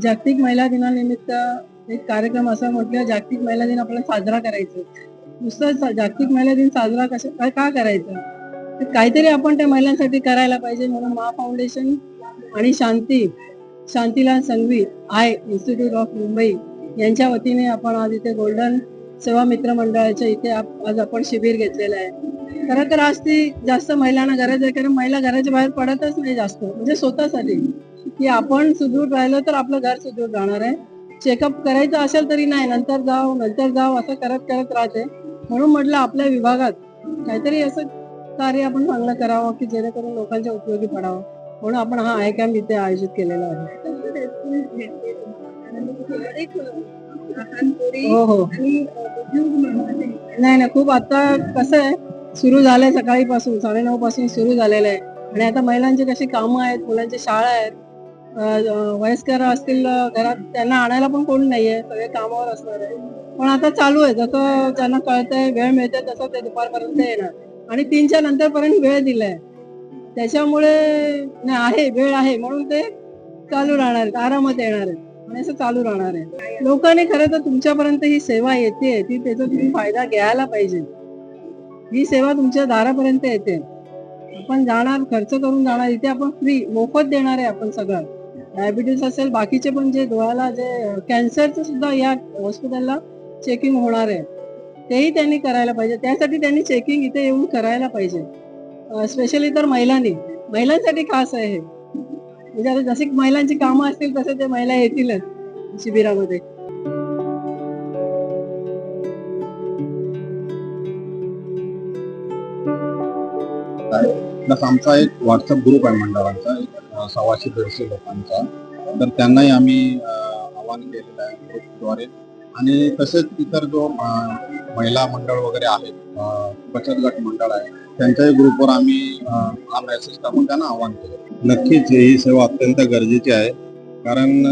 जागतिक महिला दिनानिमित्त एक कार्यक्रम असा म्हटलं, जागतिक महिला दिन आपल्याला साजरा करायचा. नुसतं जागतिक महिला दिन साजरा का करायचा? तर काहीतरी आपण त्या महिलांसाठी करायला पाहिजे म्हणून मा फाउंडेशन आणि शांतीलाल संघवी इन्स्टिट्यूट ऑफ मुंबई यांच्या वतीने आपण आज इथे गोल्डन सेवा मित्र मंडळाच्या इथे आज आपण शिबिर घेतलेलं आहे. खरं तर आज ती जास्त महिलांना गरज आहे, कारण महिला घराच्या बाहेर पडतच नाही जास्त, म्हणजे स्वतःसाठी की आपण सुदृढ राहिलो तर आपलं घर सुदृढ राहणार आहे. चेकअप करायचं असेल तरी नाही, नंतर जाऊ असं करत करत राहते. म्हणून म्हटलं आपल्या विभागात काहीतरी असं कार्य आपण चांगलं करावं की जेणेकरून लोकांच्या उपयोगी पडावं, म्हणून आपण हा आय कॅम्प इथे आयोजित केलेला आहे. हो हो नाही नाही, खूप आता कसं आहे, सुरू झालंय सकाळीपासून 9:30 पासून सुरू झालेलं आहे. आणि आता महिलांची कशी कामं आहेत, मुलांची शाळा आहेत, वयस्कर असतील घरात, त्यांना आणायला पण कोण नाहीये, सगळे कामावर असणार आहे. पण आता चालू आहे, जसं त्यांना कळतंय, वेळ मिळते तसं ते दुपारपर्यंत येणार. आणि 3च्या नंतर पर्यंत वेळ दिलाय, त्याच्यामुळे आहे, वेळ आहे, म्हणून ते चालू राहणार आहेत, आरामात येणार आहेत आणि असं चालू राहणार आहे. लोकांनी खरं तर तुमच्यापर्यंत ही सेवा येते, ती त्याचा तुम्ही फायदा घ्यायला पाहिजे. ही सेवा तुमच्या दारापर्यंत येते, आपण जाणार, खर्च करून जाणार, इथे आपण फ्री मोफत देणार आहे आपण सगळं. डायबिटीस असेल, बाकीचे पण जे डोळ्याला जे कॅन्सरचं सुद्धा या हॉस्पिटलला चेकिंग होणार आहे, तेही त्यांनी करायला पाहिजे. त्यासाठी त्यांनी चेकिंग इथे येऊन करायला पाहिजे. स्पेशली तर महिलांसाठी खास आहे हे. म्हणजे आता जशी महिलांची कामं असतील तसे ते महिला येतीलच शिबिरामध्ये. प्लस आमचा एक व्हॉट्सअप ग्रुप आहे मंडळाचा, एक 100-150 लोकांचा. तर त्यांनाही आम्ही आवाहन केलेलं आहे ग्रुपद्वारे. आणि तसेच इतर जो महिला मंडळ वगैरे आहेत, बचत गट मंडळ आहे, त्यांच्याही ग्रुपवर आम्ही हा मेसेज टाकून त्यांना आवाहन केलं. नक्कीच ही सेवा अत्यंत गरजेची आहे, कारण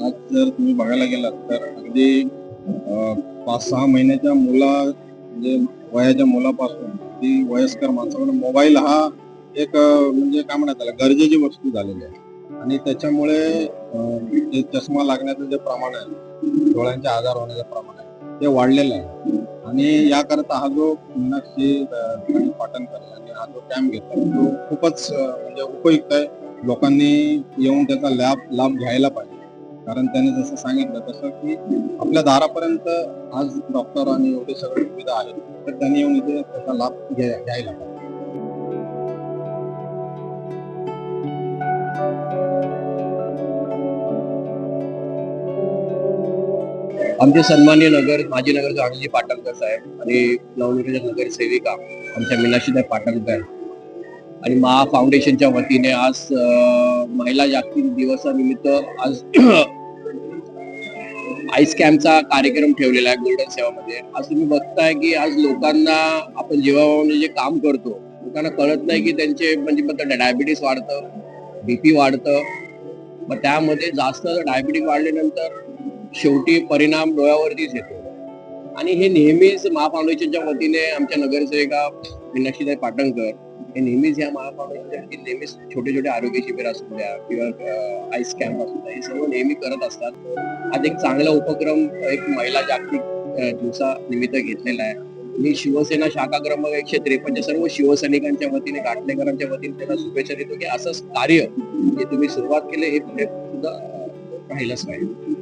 आज जर तुम्ही बघायला गेलात तर अगदी 5-6 महिन्याच्या म्हणजे वयाच्या मुलापासून ती वयस्कर माणसाकडे मोबाईल हा एक म्हणजे काय म्हणतात त्याला, गरजेची वस्तू झालेली आहे. आणि त्याच्यामुळे जे चष्मा लागण्याचं जे प्रमाण आहे, डोळ्यांचे आजार होण्याचं प्रमाण आहे, ते वाढलेलं आहे. आणि याकरता हा जो मीनाक्षी पाटणकर यांनी हा जो कॅम्प घेतला तो खूपच म्हणजे उपयुक्त आहे. लोकांनी येऊन त्याचा लाभ घ्यायला पाहिजे. कारण त्याने जसं सांगितलं तसं की आपल्या दारापर्यंत आज डॉक्टर आणि एवढी सगळी सुविधा आहे, तर त्यांनी येऊन इथे त्याचा लाभ घ्यायला पाहिजे. आमचे सन्माननीय माजी नगरचे अनिलजी पाटणकर साहेब आणि नवनिर्मित नगरसेविका आमच्या मीनाक्षीताई पाटणकर आणि महा फाउंडेशनच्या वतीने आज महिला जागतिक दिवसानिमित्त आज आईस कॅम्पचा कार्यक्रम ठेवलेला आहे गोल्डन सेवामध्ये. आज तुम्ही बघताय की आज लोकांना आपण जेव्हा जे काम करतो, लोकांना कळत नाही की त्यांचे म्हणजे डायबिटीस वाढतं, बीपी वाढतं. मग त्यामध्ये जास्त डायबिटीस वाढल्यानंतर शेवटी परिणाम डोळ्यावरतीच येतो. आणि हे नेहमीच महा फाउंडेशनच्या वतीने आमच्या नगरसेविका मीनाक्षीताई पाटणकर हे नेहमीच या महा फाउंडेशनच्या वतीने नेहमीच छोटे छोटे आरोग्य शिबिर असू द्या किंवा आईस कॅम्प असू द्या, हे सर्व नेहमी करत असतात. आज एक चांगला उपक्रम एक महिला जागतिक दिवसानिमित्त घेतलेला आहे. मी शिवसेना शाखा क्रमांक 153 सर्व शिवसैनिकांच्या वतीने, घाटलेकरांच्या वतीने त्यांना शुभेच्छा देतो की असंच कार्य जे तुम्ही सुरुवात केले हे पुढे सुद्धा राहिलंच पाहिजे.